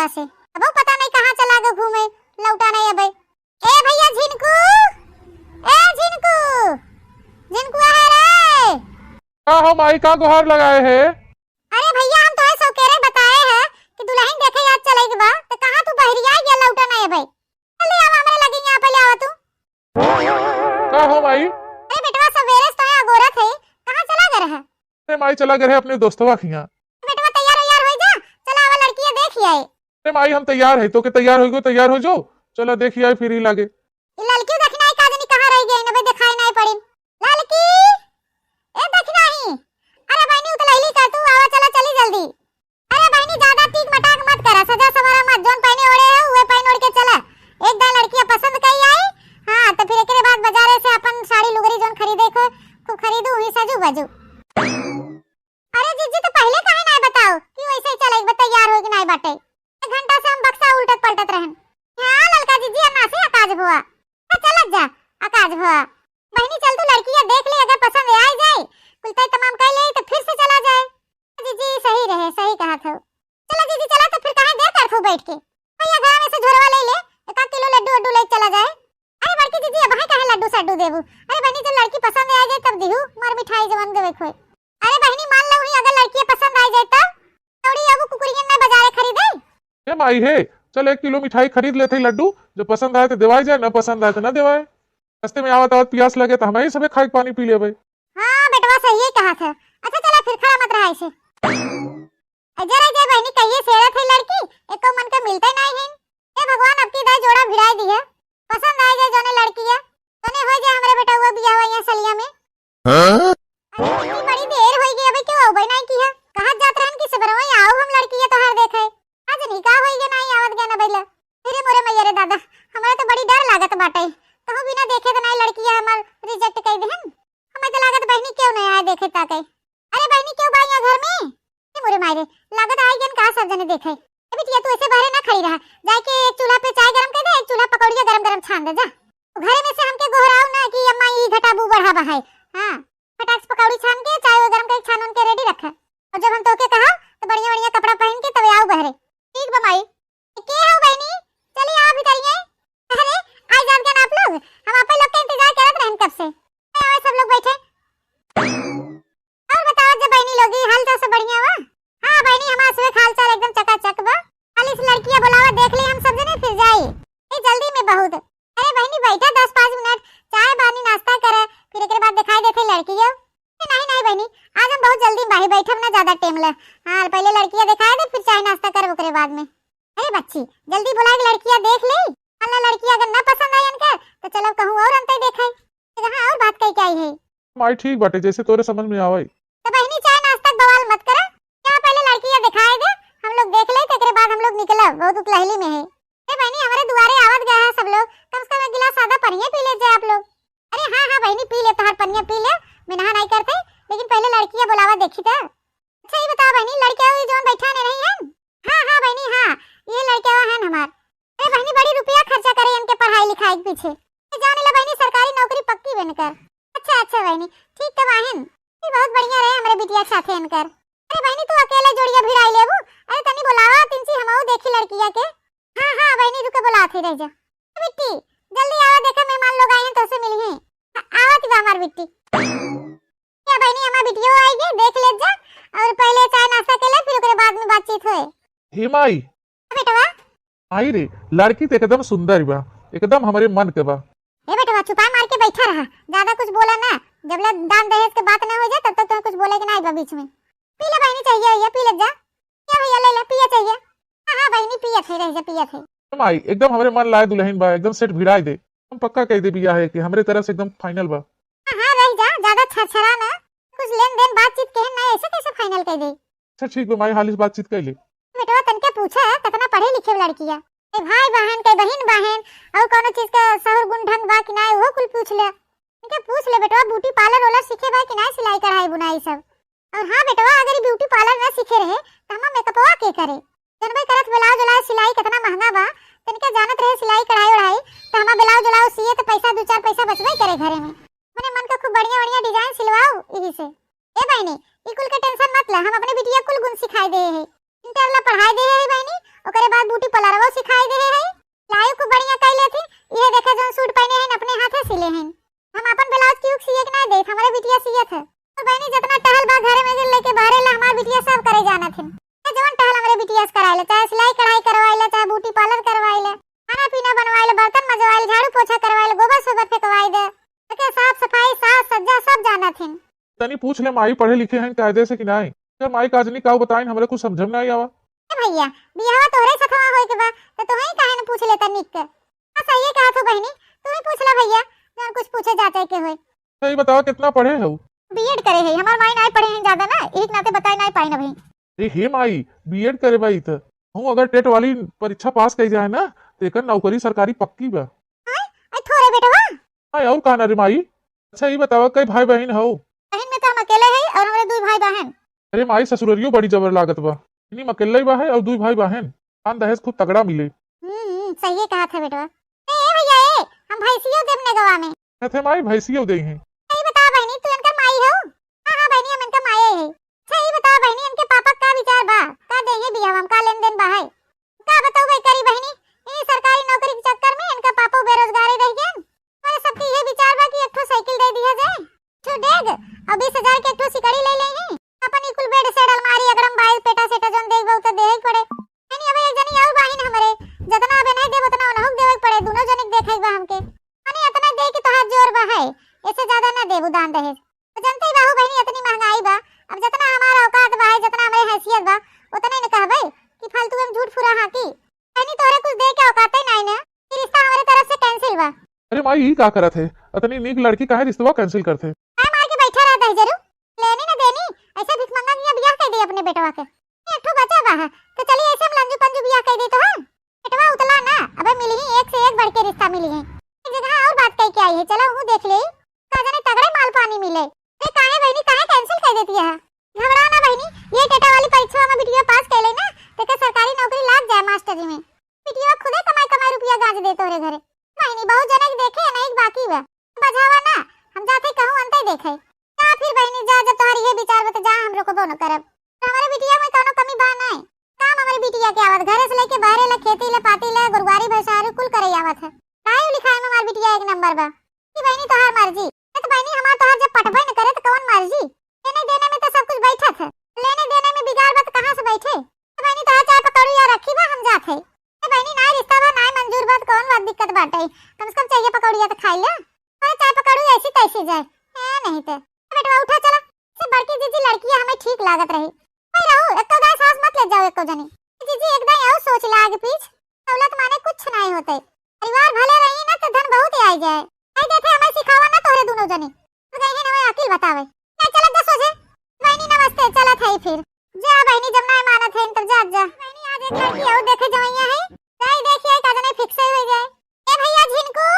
बेटवा से। अब वो पता नहीं कहाँ चला गया घूमे, लौटा नहीं अबे। ए भैया झिनकू, ए झिनकू, झिनकू है रे। का हो माई का गुहार लगाए है? अरे भैया हम तो ऐसा केरे बताए हैं कि दुल्हन देखे याद चलेगी बा, तो कहाँ तू बहरिया गया लौटा नहीं अबे। चल आवा हमरे लगी यहां पे ले आवा तू। का हो माई? अरे बेटवा सवेरे से तो यहाँ गोरत है, कहाँ चला गया है? अरे माई चला गए अपने दोस्तवा के यहाँ। बेटवा तैयार हो जा, चला आवा लड़की देखी आए। अरे माई हम तैयार है तो के तैयार हो जो चलो देखिए आई फिर ही लागे। ये लड़की देखना है काजनी कहाँ रह गई न बे, दिखाई नहीं पड़ी लड़की। ए देखना ही। अरे बहनी उतलैली का तू आवा, चला चली जल्दी। अरे बहनी ज्यादा टीक मटाक मत करा, सजा सवारा मत, जोन पहने ओढ़े है वो पहन ओढ़ के चला। एक दाई लड़की पसंद कई आई हां तो फिर एकरे बाद बाजारे से अपन साड़ी लुगरी जोन खरीदे को खूब खरीदू ही सजू बजू। अरे जीजी तो पहले काहे नहीं बताओ कि वैसे ही चले एक तैयार हो कि नहीं बाटे। एक घंटा से हम बक्सा उल्टत पलटत रहन। हां ललका जीजी अन्ना से आकाज हुआ, चल जा आकाज हुआ। बहनी चल तू लड़कियां देख ले, अगर पसंद आ जाए कुलताई तमाम कर ले तो फिर से चला जाए। जीजी सही रहे, सही कहा था। चलो जीजी चला तो फिर कहां देर कर बैठ के भैया घर में से झोरवा ले ले, 1 किलो लड्डू वड्डू ले चला जाए। अरे बड़की जीजी अब कहां लड्डू सड्डू देबू। अरे बहनी जब लड़की पसंद आ जाए तब देहू, मार मिठाई जवन देवे खोए। अरे बहनी मान लो ही अगर लड़की पसंद आ जाए तब थोड़ी अब कुकुरियन में बाजारे खरीदे। ए माई है चल 1 किलो मिठाई खरीद लेते लड्डू, जो पसंद आए तो दिवाई जाए, न पसंद आए तो न दिवाए। रास्ते में आवत आवत प्यास लगे तो हमें सबे खाए पानी पी ले भाई। हां बेटवा सही कहा था। अच्छा चला फिर खड़ा मत रहा ऐसे। जरा जय बहनी कहिए सेरत है लड़की, एको मन का मिलते नहीं है। ए भगवान अब की दाई जोड़ा भिड़ाई दी है, पसंद आ जाए जोने लड़की है तने हो जाए हमरे बेटा हुआ बियाह हुआ यहां सलिया में। हां अरे बड़ी देर हो गई, अबे क्यों औबे नहीं की है? कहां जात रहन की सबरवा आओ हम लड़की है तोहार देखे। आज निकाह होई के नहीं आवत गया ना बैला। फिर मोरे मैया रे दादा हमरा तो बड़ी डर लागत बाटे, कहूं बिना देखे तो नहीं लड़की है हमर रिजेक्ट कर देहन। हमें तो लागत बहनी क्यों नहीं आए देखे ताके। अरे बहनी क्यों बाई घर में? ए मोरे मायरे लागत आई गन का सब जने देखे। ए बिटिया तू ऐसे बाहर ना खड़ी रहा, जाके एक चूल्हा पे चाय गरम कर दे, एक चूल्हा पकौड़िया गरम गरम छान दे जा। घरे में से हमके गोहराओ ना कि अम्मा ई घटाबू बढ़ावा है। हां फटाक से पकौड़ी छान के चाय गरम करके छान उनके रेडी रखा, और जब हम तोके कहा तो बढ़िया बढ़िया कपड़ा पहन के तब आओ बहरे। ठीक बमाई के हो बहनी, चली आओ भीतरिए। अरे आ जान के आप लोग, हम आप लोग का इंतजार करत रहन कब से। आओ सब लोग बैठे। और बताओ जब बहनी लोगी हाल चाल सब बढ़िया बा? हां बहनी हमारा सुबह हाल चाल एकदम चकाचक बा। खाली इस लड़कियां बुलावा देख ले हम सब जने फिर जाए। ए जल्दी में बहुत। अरे बहनी बैठा 10-5 मिनट चाय पानी नाश्ता करे फिर एकरे बाद दिखाई देखे लड़कियां। नहीं नहीं बहनी आज हम बहुत जल्दी बाहर बैठब ना, ज्यादा टाइम ले। हां पहले लड़कियां दिखाए दे फिर चाय नाश्ता कर ओकरे बाद में। अरे बच्ची जल्दी बुला के लड़कियां देख ले, अल्लाह लड़की अगर ना पसंद आई इनके तो चलो कहूं और अंते देखे जहां और बात कई क्या है। माई ठीक बाटे जैसे तोरे समझ में आवे। तो बहनी चाय नाश्ता बवाल मत करा, क्या पहले लड़कियां दिखाए दे, हम लोग देख ले एकरे बाद हम लोग निकला बहुत उतलहली में है। ए बहनी हमारे दुआरे आवत गया है सब लोग, कम से कम एक गिलास सादा पानी पी ले जाए आप लोग। अरे हां हां बहनी पी ले, तोहार पनिया पी ले, मैं नहा नहीं करते लेकिन पहले लड़कियां बुलावा देखी था। अच्छा ये बता बहनी लड़कियां हुई जोन बैठा नहीं है? हां हां बहनी हां ये लड़कियां हैं हमार। ए बहनी बड़ी रुपया खर्चा करे इनके पढ़ाई लिखाई के पीछे, जाने ला बहनी सरकारी नौकरी पक्की बनकर। अच्छा अच्छा बहनी ठीक तो वाहन ये बहुत बढ़िया रहे हमरे बिटिया के साथे इनकर। अरे बहनी तू अकेले जोड़िया भिड़ाई लेबू, अरे तनी बुलावा तिनसी हमहु देखी लड़किया के। हां हां बहनी रुके बुलाते रह जा। बिट्टी जल्दी आवा, देखा मेहमान लोग आए हैं तो से मिली हैं। आवत बा हमार बिट्टी। क्या बहनी हमार बिटियो आएगी देख ले जा, और पहले चाय नाश्ता कर ले फिर ओकरे बाद में बातचीत होए। हे माई बेटवा आई रे लड़की तो एकदम सुंदर बा, एकदम हमारे मन के बा। ए बेटवा चुपा मार के बैठा रहा, ज्यादा कुछ बोला ना, जब ले दान दहेज के बात ना हो जाए तब तक तुम्हें कुछ बोले के नहीं बा बीच में। पी ले बहनी चाहिए या पी ले जा, क्या भैया ले ले पिया चाहिए। हां बहनी पिया थे रह जा पिया थे। माई एकदम हमारे मन लाए दुल्हन बा, एकदम सेट भिड़ाई दे, हम पक्का कह दे बिया है कि हमरे तरफ से एकदम फाइनल बा। हां रह जा, ज्यादा छरछरा ना, कुछ लेन देन बातचीत के ना ऐसे कैसे फाइनल कह दे। अच्छा ठीक बा माई हाल इस बातचीत कर ले। बेटवा तनके पूछा है कितना पढ़े लिखे लड़कियां, ए भाई बहन के बहन बहन और कोनो चीज का सहुर गुण ढंग बा कि नहीं वो कुल पूछ ले। इनके पूछ ले बेटवा ब्यूटी पार्लर वाला सीखे बा कि नहीं, सिलाई कढ़ाई बुनाई सब। और हां बेटवा अगर ये ब्यूटी पार्लर ना सीखे रहे तो हम मेकअपवा के करे, जनबे करत ब्लाउज वाला सिलाई कितना महंगा बा, तनके जानत रहे सिलाई कढ़ाई उड़ाई तो हम ब्लाउज वाला सिए तो पैसा 2-4 पैसा बचबे करे घरे में। मने मन का खूब बढ़िया बढ़िया डिजाइन सिलवाओ यही से। ए बहनी ई कुल के टेंशन मत ले, हम अपने बिटिया कुल गुण सिखाई दे है, इंटरला पढ़ाई दे है बहनी, ओकरे बाद ब्यूटी पार्लरवा सिखाई दे है। लाइव को बढ़िया कैले थी। ये देखे जोन सूट पहने हैं अपने हाथे सिले हैं। हम अपन ब्लाउज क्यों सिए के ना दे, हमारे बिटिया सिए थे। तो बहनी जितना टहल बा घरे में लेके बाहर ला हमार बिटिया सब करे जाना थे। जवन टहल हमारे बिटिया से कराइले, चाहे सिलाई कढ़ाई करवाइले, चाहे ब्यूटी पार्लर करवाइले, खाना पीना बनवाइले, बर्तन मजवाइले, झाड़ू पोछा करवाइले, गोबर सोबर फेंकवाई दे, के साफ सफाई साज सज्जा सब जाना थे। तनी पूछ ले माई पढ़े लिखे हैं कायदे से कि नहीं। जब माई काजनी काऊ बताइन हमरे कुछ समझ में नहीं आवा। भैया बियाह तोरे सखवा होई के बा तो तोही काहे न पूछ लेता निक के। हां सही है कहा तो बहनी, तू ही पूछ ले भैया जब कुछ पूछे जाते के होय। सही बताओ कितना पढ़े हो? बीएड करे है, हमार माई नहीं पढ़े हैं ज्यादा ना, एक नाते बताई नहीं पाई ना भाई। हे माई बीएड करे भाई त हूं अगर टेट वाली परीक्षा पास कई जाए ना तो एकर नौकरी सरकारी पक्की बा। हां आई थोड़े बेटवा। हां और का ना रे माई। अच्छा ये बताओ कई भाई बहन हो? बहन में तो हम अकेले हैं और हमारे दो भाई बहन। अरे माई ससुररियो बड़ी जबर लागत बा। इन्हीं अकेले ही बा है और दो भाई बहन। खान दहेज खूब तगड़ा मिले। सही है कहा था बेटवा। ए भैया ए हम भैंसियों देवने गवा में। कहते माई भैंसियों दे हैं। सही बता बहनी तू इनका माई हो? हां बहनी हम इनका माई है। सही बता बहनी इनके पापा का विचार बा, का देंगे बियाह हम का लेन देन बा है। का बताओ भाई करी बहनी, ये सरकारी नौकरी के चक्कर में इनका पापा बेरोजगार रह गए। और सबके ये विचार बा कि एक ठो साइकिल दे दिया जाए, ठो डेग और 20,000 के एक ठो सिकड़ी ले ले हैं। अपन इकुल बेड सेट अलमारी अगरम बाइल पेटा सेटा जोन देख बहु तो देही पड़े। यानी अब एक जनी और बाहिन हमरे जतना अब नहीं देब उतना उनहु देवे पड़े, दोनों जने देखे बा हमके। यानी इतना दे कि तोहार जोर बा है, इससे ज्यादा ना देबू दान दहेज। तो जानते ही बाहु बहनी इतनी महंगाई बा, अब जितना हमारा औकात बा है, जितना हमारी हैसियत बा उतना ही न कहबे कि फालतू में झूठ फुरा हाकी। यानी तोरे कुछ दे के औकात ही नहीं ना, ये रिश्ता हमारी तरफ से कैंसिल बा। अरे माई ये का करत है? इतनी नीक लड़की काहे रिश्ता कैंसिल करथे? मैं मार के बैठा रहता है जरूर लेनी ना देनी, ऐसे भिख मंगा किया बियाह कर दे अपने बेटवा के। एक ठो बचा बा है तो चलिए ऐसे हम लंजू पंजू बियाह कर दे तो है। बेटवा उतला ना अबे मिली ही एक से एक बढ़ के रिश्ता मिली है। एक जगह और बात कह के आई है, चलो हूं देख ले का जाने तगड़े माल पानी मिले। ए काहे बहनी काहे कैंसिल कर देती है? घबरा ना बहनी, ये टेटा वाली परीक्षा में बिटिया पास कर ले ना तो के सरकारी नौकरी लग जाए मास्टरी में। बिटिया खुदे कमाई कमाई रुपया गाज दे तोरे घरे। बहनी बहुत जने देखे नहीं बाकी बा बजावा ना, हम जाते कहूं अंते देखे। जा फिर बहनी जा, जब तुम्हारी ये विचार बता जा हम रोको बोनो करब। हमारे बिटिया में कोनो कमी बा नहीं। काम हमारी बिटिया के आवत घरे से लेके बाहर ले खेती ले पाती ले गुरुवारी भैसारू कुल करे आवत है। पढ़ाई लिखाई में हमारी बिटिया एक नंबर बा। कि बहनी तोहार मर्जी। तो बहनी हमार तोहार जब पटबे न करे तो कौन मर्जी? लेने देने में तो सब कुछ बैठा है, लेने देने में बिगाड़ बा तो कहां से बैठे? तो बहनी तोहार चाय पकौड़ी या रखी बा हम जात है। ए बहनी ना रिश्ता बा ना मंजूर बा कौन बात दिक्कत बाटे, कम से कम चाहिए पकौड़ी तो खाई ले। अरे चाय पकौड़ी ऐसी तैसी जाए है नहीं तो बेटा उठा चला। से बड़की जीजी लड़की हमें ठीक लागत रही। भाई रहू एक गाय सांस मत ले जाओ एको जनी। जीजी एकदम आओ सोच ला आगे पीछ, दौलत माने कुछ नहीं होते। परिवार भले रही ना तो धन बहुत ही आई जाए। आई देखे हमें सिखावा ना तोरे दोनों जनी तो कहीं हमें अकील बतावे। नहीं चलत जा सोचे। बहनी नमस्ते चलत है फिर जा बहनी जब नहीं मानत है तब जा जा। बहनी आज एक लड़की और देखे जवैया है, जाई देखिए का जने फिक्स हो जाए। ए भैया झिनको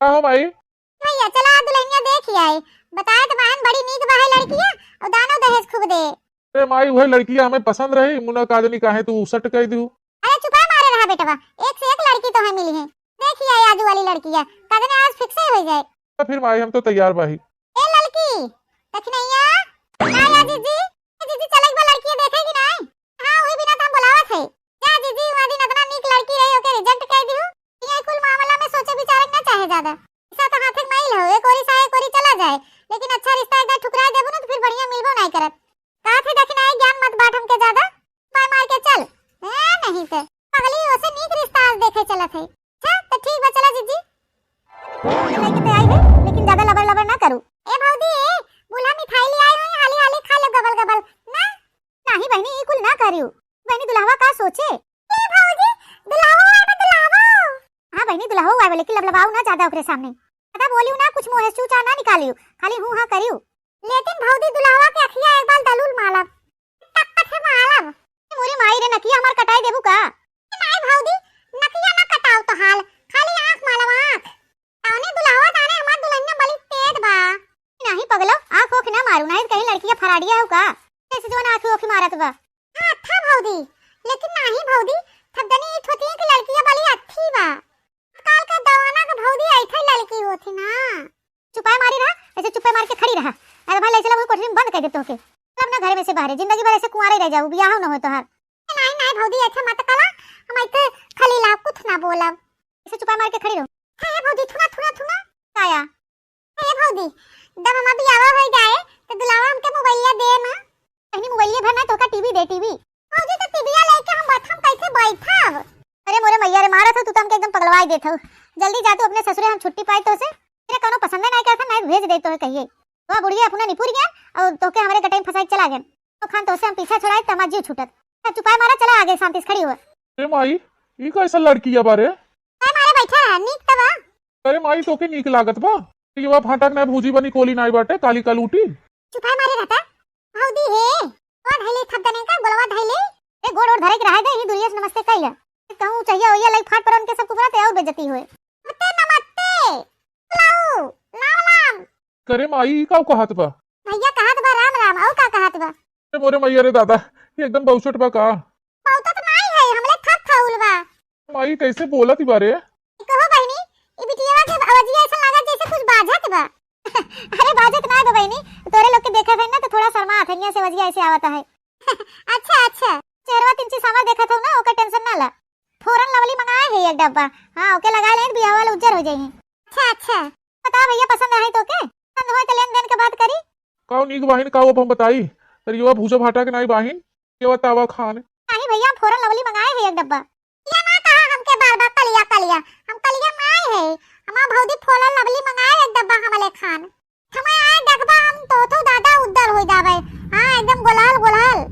का हो माई? भैया चला दुल्हनिया देख आए, बताए तो बहन बड़ी नीक बा है लड़कियां और दानो दहेज खूब दे। अरे माई वही लड़कियां हमें पसंद रही, मुना काजनी काहे तू सट कह दू। अरे चुपा मारे रहा बेटवा, एक से एक लड़की तो है मिली है। देखिए आजू वाली लड़कियां काजने आज फिक्स हो जाए। तो फिर माई हम तो तैयार बाही। ए लड़की दखनैया आया जीजी। जीजी चले एक बार लड़की देखेगी नहीं? हां वही बिना तो हम बुलावत है। जा जीजी वहां दिन इतना नीक लड़की रही ओके रिजेक्ट कर दियो। ये कुल मामला में सोचे विचार ना चाहे ज्यादा। ऐसा कहां तक माइल हो एक ओरी साए कोरी चला जाए, लेकिन अच्छा रिश्ता एक बार ठुकरा देबो ना तो फिर बढ़िया मिलबो नहीं करत। कहा थे दखनैया ज्ञान मत बांट हमके ज्यादा, मार मार के चल है नहीं तो अगली ओसे नीक रिश्ता आज देखे चलत है। अच्छा तो ठीक बा चला जीजी लेके तो आई है, लेकिन ज्यादा लबर लबर ना करू। ए भौजी ए बुला मिठाई ले आई हो, हाली हाली खा लो गबल गबल ना। नहीं बहनी ई कुल ना करियो, बहनी दुल्हावा का सोचे। ए भौजी दुल्हावा आए बा दुल्हावा। हां बहनी दुल्हावा आए लेकिन लबलबाऊ ना ज्यादा ओकरे सामने, ज्यादा बोलियो ना, कुछ मुंह से चूचा ना निकालियो, खाली हूं हां करियो। लेकिन भौजी दुल्हावा के अखिया एक बार दलूल मालब टक्का से मालब। मोरी माई रे नकिया हमार कटाई देबू का? नहीं भौजी नकिया ना कटाओ तो हाल खाली आंख मालब आंख। ताने दुल्हावा ताने हमार दुल्हनिया बड़ी तेज बा। नहीं पगलो आंख ओख ना मारू नहीं कहीं लड़की फराडिया हो का ऐसे जो आंख ओख मारत बा। हां अच्छा भौजी लेकिन नहीं भौजी थदनी ई होती है कि लड़कियां बड़ी अच्छी बा। काल का दवाना का भौजी ऐसे लड़की होती ना। चुपाए मारी रहा, ऐसे चुपाए मार के खड़ी रहा। अरे भाई ले चला वो कोठरी में बंद कर दे तोके, तब ना घर में से बाहर जिंदगी भर ऐसे कुंवारे रह जाऊ, ब्याह न हो तोहार। नहीं नहीं भौजी अच्छा मत कला हम इते खाली ला कुछ ना बोलब ऐसे चुपा मार के खड़ी रहो। हे भौजी थुना थुना थुना आया। हे भौजी जब हम अभी आवा हो जाए तो दुलावा हमके मोबाइलिया दे ना कहीं मोबाइलिया भरना तो का टीवी दे टीवी। भौजी तो टीवीया लेके हम बैठम कैसे बैठब। अरे मोरे मैया रे मारा था तू तो हमके एकदम पगलवाई देत हो। जल्दी जा तू अपने ससुरे हम छुट्टी पाई तो से तेरे कोनो पसंद नहीं करता मैं भेज दे तो कहिए तो बुढ़िया अपना निपुर गया और तोके हमारे कटाई फसाई चला गया तो खान तो से हम पीछे छोड़ाए तमा जीव छूटत चुपाए मारा चला आगे शांति से खड़ी हुआ। अरे माई ई कैसा लड़की है बारे मारे बैठा है नीक तबा। अरे माई तोके नीक लागत बा युवा फाटक ना भूजी बनी कोली नाई बाटे काली कलूटी चुपाए मारे रहता हौदी हे वो धैले थप दने का गोलवा धैले ए गोड़ और धरे के रह गए ही दुनिया से नमस्ते कहिया कहूं चाहिए ओया लाइक फाट परन के सब कुबराते और बेइज्जती होए नमस्ते नमस्ते लाओ लाम लाम। करे माई ई का कहत बा भैया कहत बा राम राम और का कहत बा। अरे मोरे मैया रे दादा ये एकदम बहुचट बा का बहुत तो नहीं है हमले थप खाउल बा। माई कैसे बोलत ई बारे कहो बहनी ई बिटिया के आवाजिया ऐसा लागत जैसे कुछ बाजत बा। अरे बाजत ना बा बहनी तोरे लोग के देखा है ना तो थोड़ा शर्मा आथनिया से आवाजिया ऐसे आवता है। अच्छा अच्छा चेहरा तीन ची सामा देखत हो ना ओका टेंशन ना ला फौरन लवली मंगाए है एक डब्बा हां ओके लगा ले बियाह वाला उज्जर हो जाई। अच्छा अच्छा बता भैया पसंद है तो के पसंद होय तो लेन देन के बात करी काऊ नीक बाहिन का वो हम बताई तर युवा भूसा भाटा के नाई बाहिन के बतावा खान नहीं भैया हम फौरन लवली मंगाए है एक डब्बा। ये ना कहा हमके बार बार कलिया कलिया हम कलिया माए है हमार भौजी फौरन लवली मंगाए एक डब्बा हमले खान समय आए देखबा हम तो दादा उद्दर हो जावे। हां एकदम गोलाल गोलाल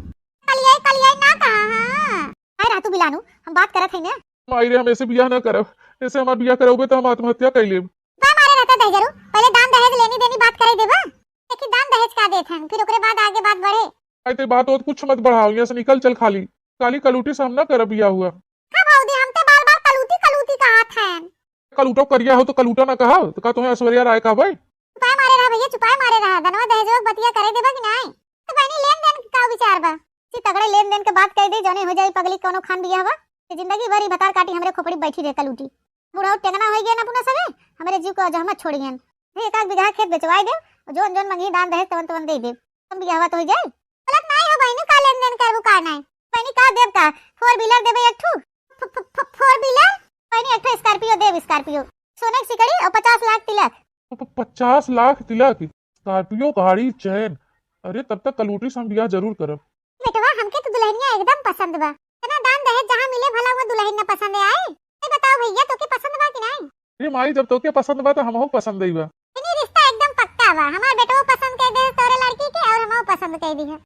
कलिया कलिया ना कहा। हां अरे रातू बिलानु हम बात करत है ना माई रे हम ऐसे बियाह ना करब ऐसे हमार बियाह करोगे तो हम आत्महत्या कर लेब। बा मारे रहता दे जरूर पहले दान दहेज लेनी देनी बात करे देबा देखी दान दहेज का देत हन फिर ओकरे बाद आगे बात बढ़े। आई ते बात और कुछ मत बढ़ाओ यहाँ से निकल चल खाली काली कलूटी से हम ना करब बियाह हुआ का भौजी हम ते बार बार कलूटी कलूटी कहत हन कलूटो करिया हो तो कलूटा ना कहा तो का तुम्हें ऐश्वर्या राय का भाई चुपाए मारे रहा भैया चुपाए मारे रहा धनवा दहेज बतिया करे देबा कि नहीं तो बहनी लेन देन का विचार बा सी तगड़े लेन देन के बात कह दे जने हो जाई पगली कोनो खान बियाह बा जिंदगी भर भतार काटी हमरे खोपड़ी बैठी रह कलूटी बुढ़ा टेंगना हो गया ना पुना सबे हमारे जीव को जहमत छोड़ियन एक आध बीघा खेत बेचवाई दे जोन जोन मंगी दान दहेज तवन तवन दे दे हम बियाह तो हो जाए गलत नहीं हो बहनी का लेन देन करबू का नहीं बहनी का देब का 4 व्हीलर देबे एक ठू 4 व्हीलर बहनी एक ठू स्कॉर्पियो देब स्कॉर्पियो सोने की सिकड़ी और 50 लाख तिलक 50 लाख तिलक स्कॉर्पियो गाड़ी चैन अरे तब तक कलूटी से हम बियाह जरूर करब। बेटवा हमके तो दुल्हनिया एकदम पसंद बा तना दान दहेज जहां मिले भला वो दुल्हन ने पसंद आए ए बताओ भैया तोके पसंद बा कि नहीं। ये माई जब तोके पसंद बा तो हमहू पसंद आईबा इनी रिश्ता एकदम पक्का बा हमार बेटो पसंद कर दे तोरे लड़की के और हमहू पसंद कर दी है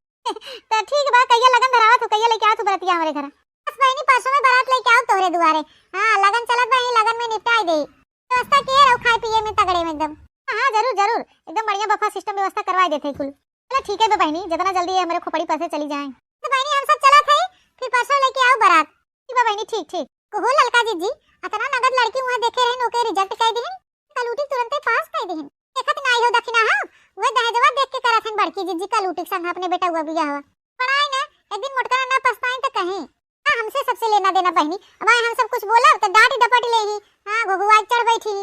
तो ठीक बा कहिया लगन धरावा तो कहिया लेके आ तू बरतिया हमारे घर बस बहनी परसों में बारात लेके आओ तोरे दुआरे। हां लगन चलत बा ही लगन में निपटाई दे व्यवस्था किए रहो खाए पिए में तगड़े में एकदम। हां जरूर जरूर एकदम बढ़िया बफा सिस्टम व्यवस्था करवा देते कुल चलो ठीक है बहनी जितना जल्दी हमारे खोपड़ी पर से चली जाए तो बहनी हम सब चला थे फिर परसों लेके आओ बारात ठीक बा बहनी ठीक ठीक कहो ललका जी अतना नगद लड़की वहां देखे रहे नोके रिजेक्ट कर देहन कलूटी तुरंत पास कर देहन देखत नहीं हो दखिना हां वो दहेजवा देख के करथन बड़की जीजी कलूटी संग अपने बेटा हुआ बियाह हुआ पढ़ाई ना एक दिन मोटका ना पछताएं तो कहीं। हां हमसे सबसे लेना देना बहनी अब हम सब कुछ बोला तो डांट डपट ले ही हां घुघुआ चढ़ बैठी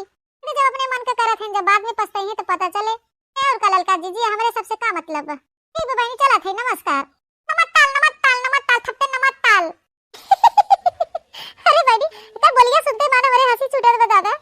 जब अपने मन का करथन जब बाद में पछताई है तो पता चले और का ललका जीजी हमारे सबसे का मतलब बा ठीक बा बहनी चला थे नमस्कार नमस्ताल थप्पे नमस्ताल अरे बड़ी इतना बोलिया सुनते मानो मेरे हंसी छूटत बा दादा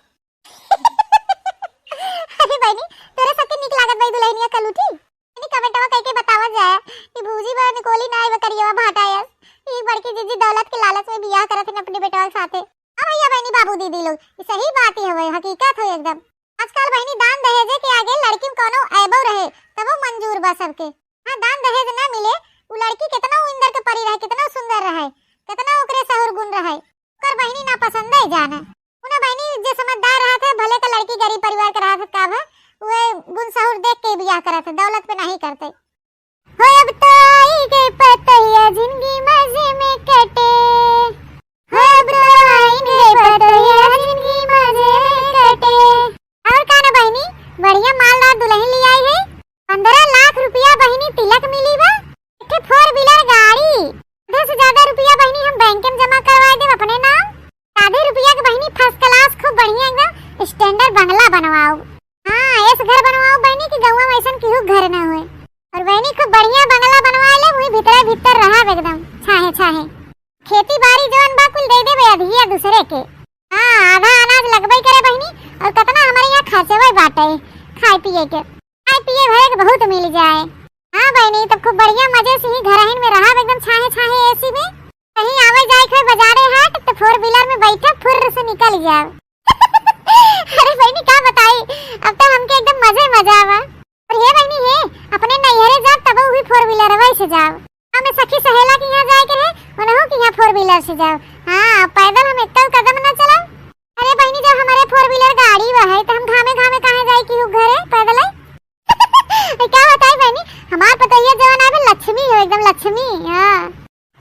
अरे बहनी तेरे सबके निक लागत भाई दुल्हनिया कलूटी इनी कमेंटवा कह के बतावा जाए कि भूजी बा निकोली नाई बकरिया भाटा यार ई बड़की जीजी दौलत के लालच में बियाह करत है अपने बेटवा के साथे। हां भैया बहनी बाबू दीदी लोग ये सही बात ही है हकीकत है एकदम आजकल बहनी दान दहेज के आगे लड़की कोनो ऐबो रहे तब वो मंजूर बा सबके। हां दान दहेज ना मिले वो लड़की कितना इंदर के परी रहे कितना सुंदर रहे कितना ओकरे सहर गुण रहे कर बहनी ना पसंद है जाना उना बहनी जे समझदार रहा था भले का लड़की गरीब परिवार का रहा था का भा वो गुण सहर देख के बियाह करा था दौलत पे नहीं करते हो अब तो आई गई पतैया जिंदगी मजे में कटे हो अब तो आई गई पतैया जिंदगी मजे में कटे और का ना बहनी बढ़िया मालदार दुल्हन ले आई है 15 लाख रुपया बहनी तिलक मिली बा एक 4 व्हीलर गाड़ी 10 से ज्यादा रुपया बहनी हम बैंक में जमा करवा दे अपने नाम आधे रुपया के बहनी फर्स्ट क्लास खूब बढ़िया एकदम स्टैंडर्ड बंगला बनवाओ। हां ऐसे घर बनवाओ बहनी कि गांव में ऐसा केहू घर ना होए और बहनी खूब बढ़िया बंगला बनवा ले वही भीतर भीतर रहा एकदम छाहे छाहे या दूसरे के। हाँ आधा अनाज लगबे करे बहनी, और कितना हमारे यहाँ खर्चवे बाटे खाए पिए के, खाए पिए भरे के बहुत मिल जाए। हाँ बहनी तब खूब बढ़िया मजे से ही घर में रहा एकदम छाहे छाहे एसी में, कहीं आवे जाए के बाजारे हाट तो 4 व्हीलर में बैठे फुर्र से निकल जाओ। अरे बहनी क्या बताई, अब तो हमके एकदम मजे मजा आवा। और ये बहनी है अपने नैहरे जाओ तब भी 4 व्हीलर वैसे जाओ, हमें सखी सहेला के यहाँ जाए के रहे उन्हों के यहाँ 4 व्हीलर से जाओ। हाँ पैदल हम एक कदम न चलाओ। अरे बहनी जब हमारे 4 व्हीलर गाड़ी वह है तो हम घामे घामे कहाँ जाए की घरे पैदल है। क्या बताई बहनी हमार पतैया जवान आवे लक्ष्मी हो एकदम लक्ष्मी। हाँ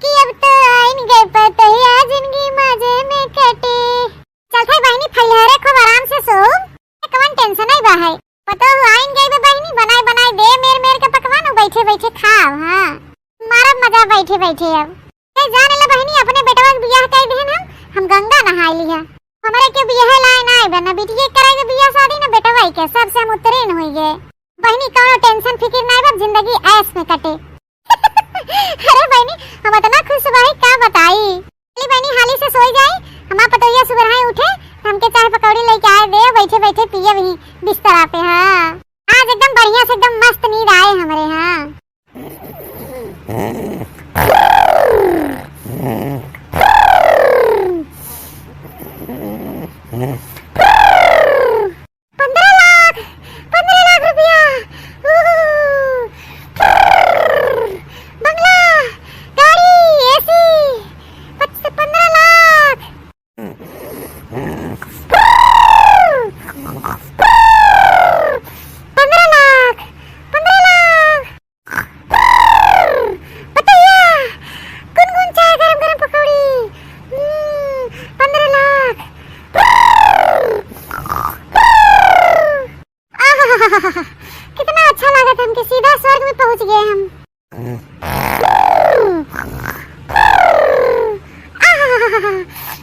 कि अब तो आइन गए पतैया जिंदगी मजे में कटे। चल भाई बहनी फैलहरे खूब आराम से सो, कवन टेंशन नहीं बा है। पतो आइन गई बहनी बनाए बनाए दे मेर के पकवान बैठे बैठे खाओ। हाँ मारा मजा बैठे बैठे। अब जाने ला बहनी अपने बेटवा के बियाह कर देहन हम गंगा नहाई लिया। हमारे के बियाह लाए ना आइबे ना बिटिया कराई बियाह शादी ना बेटवा के सब से हम उत्तीर्ण होई गए बहनी, कोनो टेंशन फिक्र नहीं बा, जिंदगी ऐश में कटे। अरे बहनी हम इतना खुश भाई क्या बताई। चली बहनी हाली से सोई जाए, हमार पतोहिया सुबह ही उठे हमके चाय पकौड़ी लेके आए दे बैठे बैठे पिए भी बिस्तर पे। हाँ आज एकदम बढ़िया से एकदम मस्त नींद आए हमारे। हाँ कितना अच्छा लगा था, हमके सीधा स्वर्ग में पहुंच गए हम।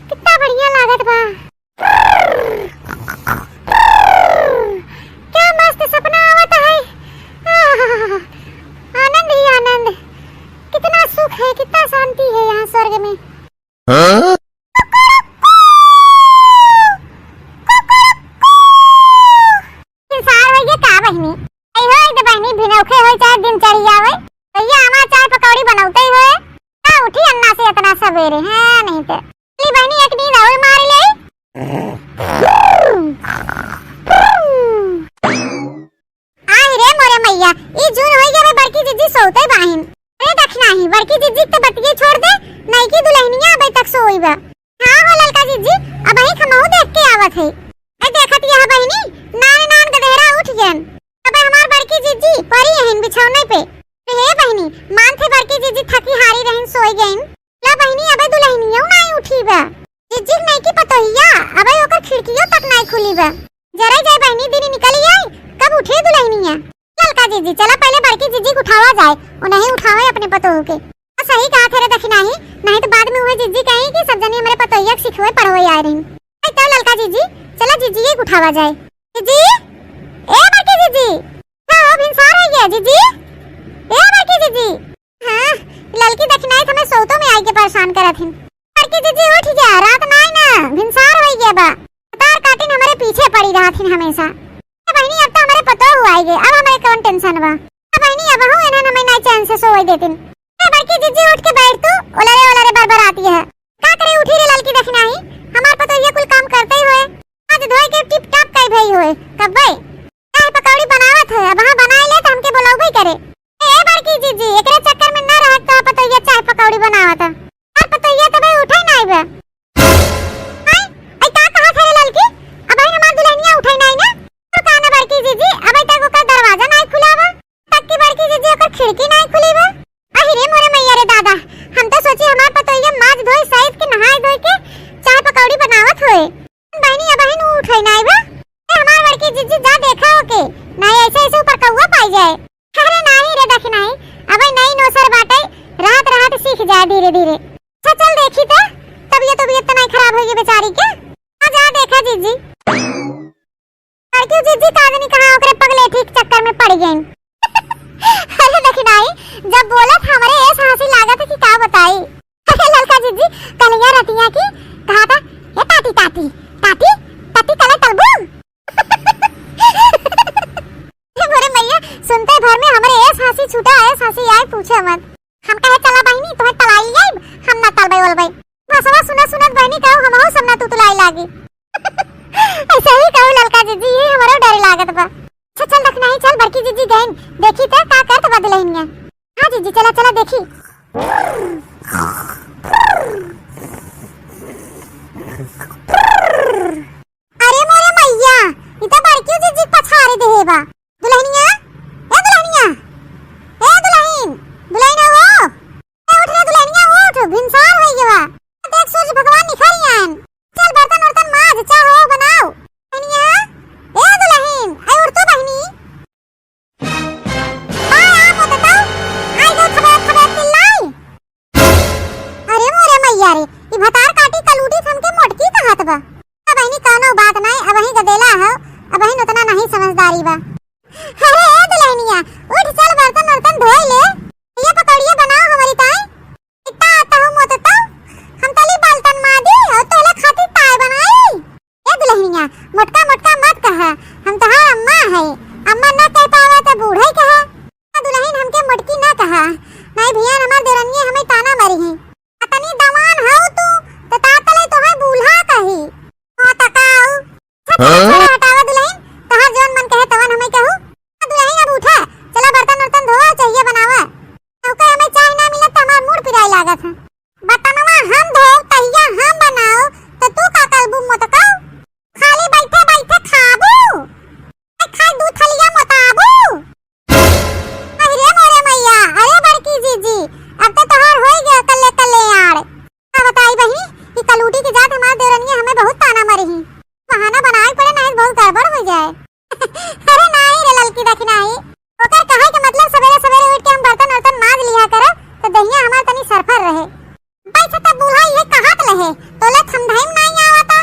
कितना बढ़िया लागत बा, क्या मस्त सपना आवत है। आनंद ही आनंद, कितना सुख है कितना शांति है यहाँ स्वर्ग में। भिनौखे होय चाहे दिन चढ़ी जावे भैया हमार चाय पकौड़ी बनौते ही होए का उठी अन्ना से इतना सवेरे। हां नहीं तो ली बहनी एक नींद और मार ले। आई रे मोरे मैया ई जून होई गए बड़की जीजी सोते बाहिन। अरे देखना ही बड़की जीजी तो बतिये छोड़ दे, नहीं की दुल्हनिया अबे तक सोई बा। हां हो ललका जीजी अब ही खमऊ देख के आवत है। ए देखत यह बहनी नान नान गधेरा उठ गन, अबे हमार बड़की जीजी परी हन बिछौने पे। हे बहनी मान थे बड़की जीजी थकी हारी रहन सोई गईन। ला बहनी अबे दुल्हनिया नहीं उठी बा, जीजी नहीं की पतोहिया अबे ओकर खिड़कियों तक नहीं खुली बा। जरा जाए बहनी दिन निकली आई कब उठे दुल्हनिया। ललका जीजी चला पहले बड़की जीजी को उठावा जाए, और नहीं उठावे अपने पतोह के। सही कहा थे रे दखना ही, नहीं तो बाद में हुए जीजी कहीं कि सब जने मेरे पतोहिया के सिखवे पढ़वे आए रहन। तो ललका जीजी चला जीजी के उठावा जाए। जीजी ए बड़की जीजी हां भिनसार है ये जीजी। ए बड़की जीजी हां ललकी देखना है हमें सोतो में आई के परेशान करत हन। बड़की जीजी उठ जा, रात नाई ना भिनसार होई गया बा, तार काटिन हमारे पीछे पड़ी रहत हन हमेशा। ए बहनी अब तो हमारे पतो हुआ गए, अब हमें कौन टेंशन बा। ए बहनी अब हूं एना हमें ना चैन से सोई देतिन। ए बड़की जीजी उठ के बैठ तू, ओलरे बरबर आती है का करे। उठी रे ललकी देखना ही हमार पतो ये कुल काम करते ही होए, आज धोए के टिप टाप कई भई होए कब भाई चाय पकौड़ी बनावत है। अब हां बनाए ले त हमके बुलाओ करे। ए बड़की जीजी एकरे चक्कर में ना रहत तो पतो ये चाय पकौड़ी बनावत है, और पतो ये तो भाई उठे नहीं बा। हाय आई का कहा थे ललकी अब भाई हमार दुल्हनिया उठे नहीं ना, तो कहना बड़की जीजी अब तक ओकर दरवाजा नहीं खुला बा, तक की बड़की जीजी ओकर खिड़की नहीं खुली बा। अहि रे मोरे मैया रे दादा, हम तो सोची हमार पतो ये माज धोई सहित के नहाए धोई के चाय पकौड़ी बनावत होए। बहनी अब बहन उठे नहीं बा। हमार बड़की जीजी जा देखा ओके नहीं ऐसे ऐसे ऊपर कौवा पाई जाए। अरे नहीं रे देख नहीं अब नहीं नौसर बाटे, रात रात सीख जाए धीरे धीरे। अच्छा चल देखी तो तबीयत तो नहीं खराब होगी बेचारी के। आ जा देखा जीजी। लड़की जीजी कादनी कहां ओकरे पगले ठीक चक्कर में पड़ गई। अरे देख नहीं जब बोलत हमारे ऐसा हंसी लागत है कि क्या बताई। ललका जीजी कलिया रतिया की कहा था छुट्टी छूटा है सासी आई पूछे मत। हम कहे चला बहनी तुम्हें तलाई आई हम ना तलबई बोलबई। बसवा सुनत बहनी कहू हमहु सब ना तू तुलाई लागी। ऐसे ही कहू ललका जीजी ये हमरो डर लागत बा। अच्छा चल रखना ही चल बड़की जीजी गईन देखी त का करत बदलहिनिया। हां जीजी चला चला देखी। अरे मोरे मैया ई त बड़की जीजी पछारे देहे बा। दुल्हनिया ए दुल्हनिया ए दुल्हन दुल्हन हो ए उठ रे दुल्हनिया उठ भिनसार होई गेवा। देख सूरज भगवान निखरियान चल बर्तन वर्तन माज चाह हो बनाओ। दुल्हनिया ए दुल्हन आई उठ तो बहनी आ मत तो आई गो खबे चिल्लाई। अरे मोरे मैया रे ई भतार काटी कलूटी थमके मोटकी कहत बा। बहनी कोनो बात नहीं अब ही गदेला है अब ही उतना नहीं समझदारी बा। अरे ए दुल्हनिया उठ चल बर्तन वर्तन धोई ले ये पकौड़िया बनाओ हमारी ताई। इतना आता हूं मत तो हम तली बाल्टन मादी और तोले खाती ताई बनाई। ए दुल्हनिया मोटका मोटका मत कहा हम तो अम्मा है अम्मा ना कह पावे तो बूढ़े कहा। दुल्हन हमके मोटकी ना कहा नहीं भैया हमार देरनिया हमें ताना मारी है अतनी दवान हो तू तो तातले तो है बूढ़ा कही। हां तकाऊ हटावा दुल्हन तहार जोन मन कहे तवन हमें कहू। दुल्हन अब उठा चला बर्तन वर्तन धोवा चाहिए बनावा। नौका हमें चाय ना मिलत त हमार मूड पिराई लागत है। बर्तनवा हम धो तहिया हम बनाओ तो तू का कलबू मत कहू। खाली बैठे बैठे खाबू खाई दूध थलिया मताबू। अरे मोरे मैया अरे बड़की जीजी अब तो तहार होई गया कल्ले कल्ले यार। का बताई बहनी कि कलूटी के जात हमार देरनिया हमें बहुत ताना मारी ही बहाना बनाई पड़े नहीं बहुत गड़बड़ हो जाए। अरे नहीं रे ललकी देखी नहीं ओकर कहे के मतलब सवेरे सवेरे उठ के हम बर्तन वर्तन माज लिया करे तो दहिया हमार तनी सरफर रहे। भाई छता बूढ़ा ये कहात लहे तोले थमधाइम नहीं आवता।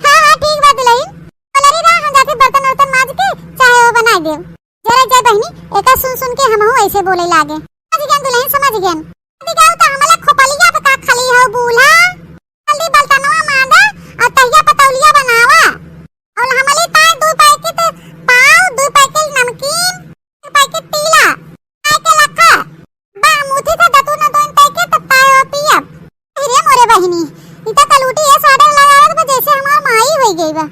हां ठीक बात लई कलरी रा हम जाके बर्तन वर्तन माज के चाय वो बना दे। जरा जय बहनी एका सुन के हमहु ऐसे बोले लागे। समझ गन दुल्हन समझ गन दिगाओ त हमला खोपलिया पे का खाली हो बूढ़ा जल्दी बर्तनवा मांदा और तहिया पतौलिया बनावा और हमली ताई 2 पैकेट पाव 2 पैकेट नमकीन 1 पैकेट टीला ताई के लखा बा मुठी से दतु न 2 पैकेट ताई पिया। अरे मोरे बहनी ई त कलूटी ये साडे लगावत बा जैसे हमार माई होई गई बा।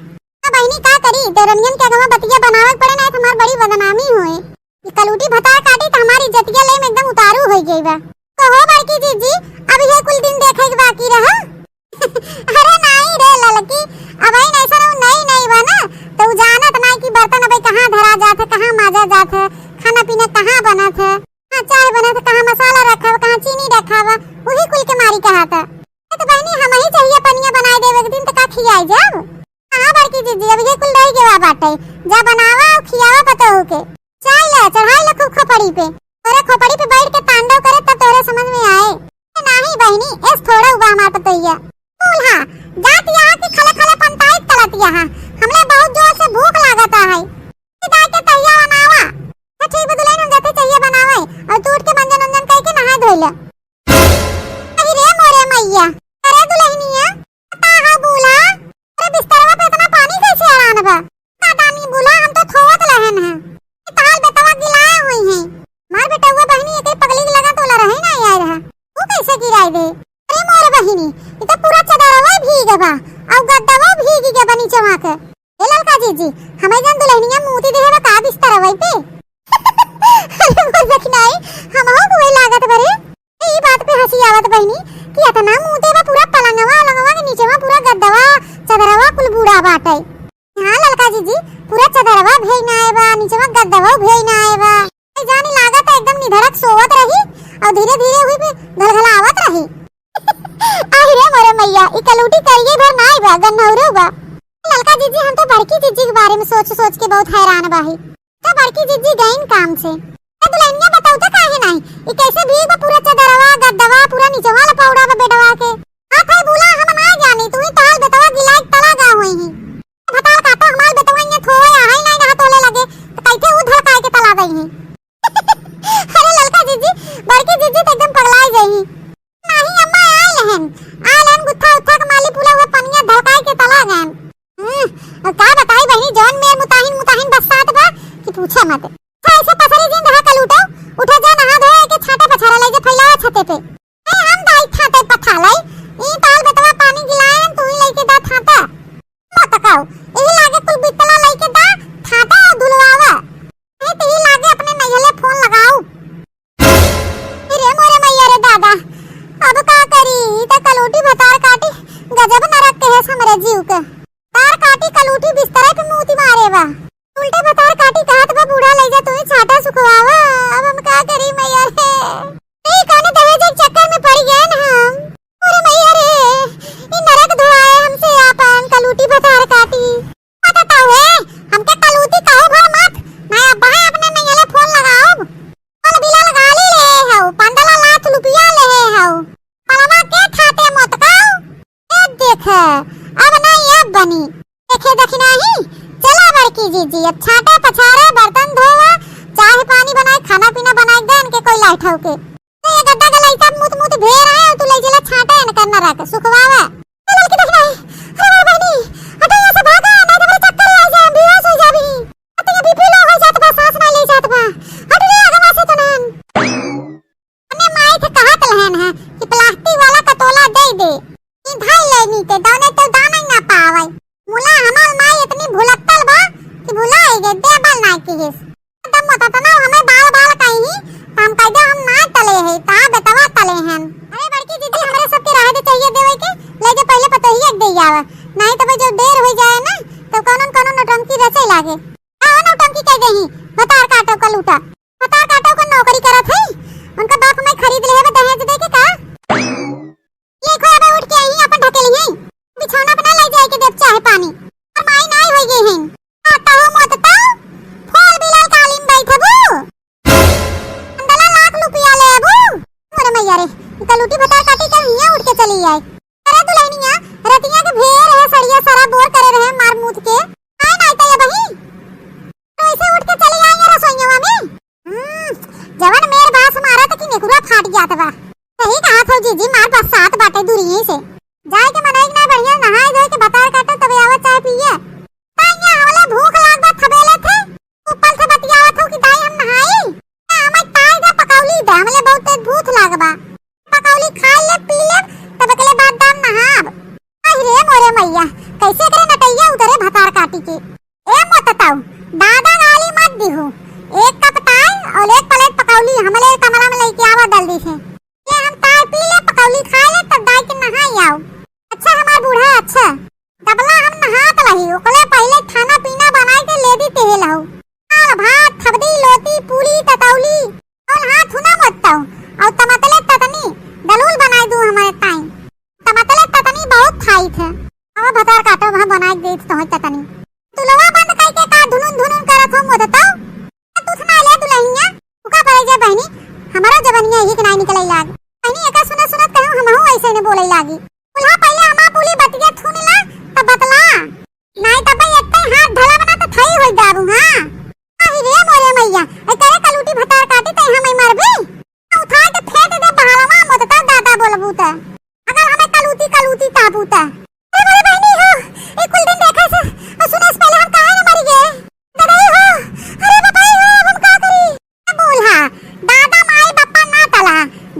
बहनी का करी देरनियन के गवा बतिया बनावे पड़े ना हमार बड़ी बदनामी होए। ई कलूटी भता काटी त हमारी इज्जतिया ले में एकदम उतारू होई गई बा। कहो बड़की जीजी अब ये कुल दिन देखे के बाकी रहा। अरे नहीं रे ललकी अब आई नहीं सर नहीं बना तो जानत नहीं कि बर्तन अब कहां धरा जात है कहां माजा जात है खाना पीना कहां बनत है हां चाय बनत है कहां मसाला रखा है कहां चीनी रखा है वही कुल के मारी कहत है। तो बहनी हम ही चाहिए पनिया बनाए देवे एक दिन तक का खियाई जब। हां बड़की जीजी अब ये कुल रह गया बाटे जा बनावा और खियावा पतो होके चाय ले चढ़ाई ले खूब खोपड़ी पे तोरे खोपड़ी पे बैठ के तांडव करे तब तोरे समझ में आए। नहीं बहनी एस थोड़ा उबा हमार पतैया दूल्हा जात यहाँ की खले खले पंताई तलत यहाँ हमले बहुत जोर से भूख लागता है दाई के तैया बनावा। ठीक बदुलेन हम जाते चाहिए बनावे और तू उठ के मंजन मंजन कह के नहा धोइला। अरे मोरे मैया अरे दुल्हनिया ता हा बूला अरे बिस्तरवा पे इतना पानी कैसे आरान बा दादामी बूला हम तो थोवत लहन है ताल बेटवा गिलाए हुई है मार बेटवा बहनी एक पगली लगा तोला रहे ना यार रहा तू कैसे गिराई दे। अरे मोर बहनी ई तो पूरा चदरवा भीग बा और गद्दवा भीग के बनी चवा के। ए ललका जीजी हमें जन दुल्हनिया मुंती देहे बा का बिस्तरवा पे। अरे मोर देखनाई हमहु कोई लागत बरे ई बात पे हंसी आवत बहनी कि इतना मुंते बा पूरा पलंगवा के नीचे में पूरा गद्दवा चदरवा कुल बूढ़ा बाटे। हां ललका जीजी पूरा चदरवा भेना है बा नीचे में गद्दवा भेना है बा जानी लागत एकदम निधड़क सोवत रही और धीरे धीरे हुई पे घलघलावत रही। अरे मोरे मैया ई कलूटी करिए भर नाई बा गन्नौरो बा। ललका जीजी हम तो बड़की जीजी के बारे में सोच के बहुत हैरान बाही। तो बड़की जीजी गईन काम से तो दुल्हनिया बताऊ तो काहे नहीं ई कैसे भीग बा पूरा चदरवा गद्दवा पूरा नीचवा लपौड़ा बा बेडवा के। हां भाई बोला हम ना जानी तू ही ताल बेटवा गिलाई तला गा होई ही बताल का तो हमार बेटवा ने थोए आई नहीं रहा तोले लगे तो कैसे उ धड़काए के तला गई है। अरे ललका जीजी बड़की जीजी तो एकदम पगलाई गई नहीं अम्मा आइलन गुत्था उठा के माली पुला हुआ पनिया धड़काए के तला गन। का बताई बहनी जौन मेर मुताहिन बस साथ बा कि पूछे मत ऐसे पसरी दिन रहा कलूटो से ए हम दाई थाते पथालाई ई ताल बेटवा पानी गिलाए तू ही लेके दा थाता मत काओ एही लागे कुल बितला लेके दा थाता धुलवावा ए तेही लागे अपने नैहले फोन लगाओ रे मोरे मैया रे दादा अब का करी त कलूटी भतार काटी गजब नरक के है हमरे जीव के तार काटी कलूटी बिस्तर पे मूती मारे बा उल्टे भतार काटी कहत बा बूढ़ा ले जा तू छाटा सुखवावा अब हम का करी मैया रे ए काने दहेज के चक्कर में पड़ गए ना हम अरे मैया रे ई नरक धुआए हमसे आपन कलूटी भतार काटी पता है हमके कलूटी कहो भर मत मैं अब भाई अपने नैले फोन लगाओ और बिला लगा ले हो 15 लाख रुपया ले हो पलवा के खाते मत काओ ए देख अब नहीं अब बनी देखे देखना ही चला बड़की जीजी अब छाटा पछारे बर्तन धोवा चाय पानी बनाए खाना पीना बनाए देन के कोई लाइट हो के ये गद्दा गलाई सब मुत मुत भे रहा है तू ले जिला छाटा न करना रख सुखवावा लड़की देखना है अरे बनी हटे यहां से भागा नहीं तो मेरे चक्कर आ जाए बेहोश हो जाबी अते बीपी लो हो जात बा सांस ना ले जात बा हट रे आगे से तो नन अन्य माई थे कहत लहन है कि प्लास्टिक वाला कटोला दे दे ई धाई लेनी ते दाने तो दाना ही ना पावे मुला हमार माई इतनी भुलक्कल बा कि भुलाई गे दे बल ना की हिस तब मत तना हमें बाल बाल कहीं हम कह हम ना तले है ता बेटवा तले हैं अरे बड़की दीदी हमरे सबके राह दे चाहिए देवे के ले जे पहले पतो ही एक दे आवा नहीं तो जो देर हो जाए ना तो कोनो नौटंकी रचे लागे आ नौटंकी कह देही भतार काटो का लूटा भतार काटो को नौकरी करत है उनका बाप मैं खरीद ले है दहेज दे के का ये खोया में उठ के आई अपन ढकेली है बिछौना बना ले जाए के देव चाहे पानी और माई नाई होई गई हैं आता हो मत ता फूल बिलाल कालीन बैठबू 15 लाख रुपया लेबू मोरे मैया रे कलूटी भतार काटी के हिया उठ के चली आई अरे दुल्हनिया रतिया के भेर है सड़िया सारा बोर करे रहे मार मूत के आई नाई ता ये बही तो ऐसे उठ के चली आई रसोईवा में जवान मेर बास मारा त कि नेकुरा फाट गया तबा सही कहा था जीजी मार पास 7 बाटे दूरी ही से जाए के मनाई ना बढ़िया नहाए धोए के भतार काटे तबे आवा चाय पिए ताइया हमले भूख लागबा थबेले थे ऊपर से बतियावा था कि दाई हम नहाई हम ताई दा पकौली दे हमले बहुत भूख लागबा पकौली खा ले पी ले तब के बाद दाम नहाब अरे मोरे मैया कैसे करे नटैया उतरे भतार काटी के ए मत ताऊ दादा गाली मत दिहो एक कप ताई और एक प्लेट पकौली हमले कमरा में लेके आवा जल्दी से ये हम ताई पी ले पकौली खा ले तब दाई के नहाई आओ अच्छा हमार बूढ़ा अच्छा तबला हम नहात रही ओकले पहले खाना पीना बनाए के ले दी तेल हो दाल भात थबड़ी लोटी पूरी ततौली और हाथ हुना मत ताऊ और टमाटले ततनी दलूल बनाए दू हमारे ताई टमाटले ततनी बहुत खाई थे अब भतार काटो वहां बनाए दे तो ततनी तुलवा बंद कई के का धुनुन धुनुन करत हम बताओ तू सुना ले दुल्हनिया उका परे जे बहनी हमारा जवनिया ही के नहीं निकलै लाग बहनी एका सुना सुनत कहूं हमहु ऐसे ने बोलै लागी उल्हा पहले हमा बोली बतिया थुनला तब बतला नहीं तब एत्ते हाथ ढला बना तो थई होई दाबू हां अहि रे मोरे मैया ए करे कलूटी भतार काटी तई हमें मरबे उठा के फेंक दे बहालवा मत ता दादा बोलबू ता अगर हमें कलूटी कलूटी ताबू ता ए मोरे बहनी हो ए कुल दिन देखा से और सुने से पहले हम काहे न मर गए दादाई हो अरे बताई हो हम का करी बोल हां दादा माई बापा ना तला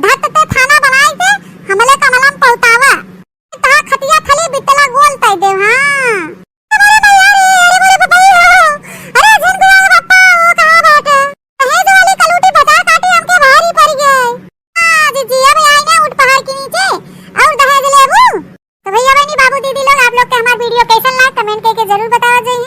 धत ते खाना बनाई के हमले कमलम पहुंचावा ता खटिया थली बितला गोल तई देव हां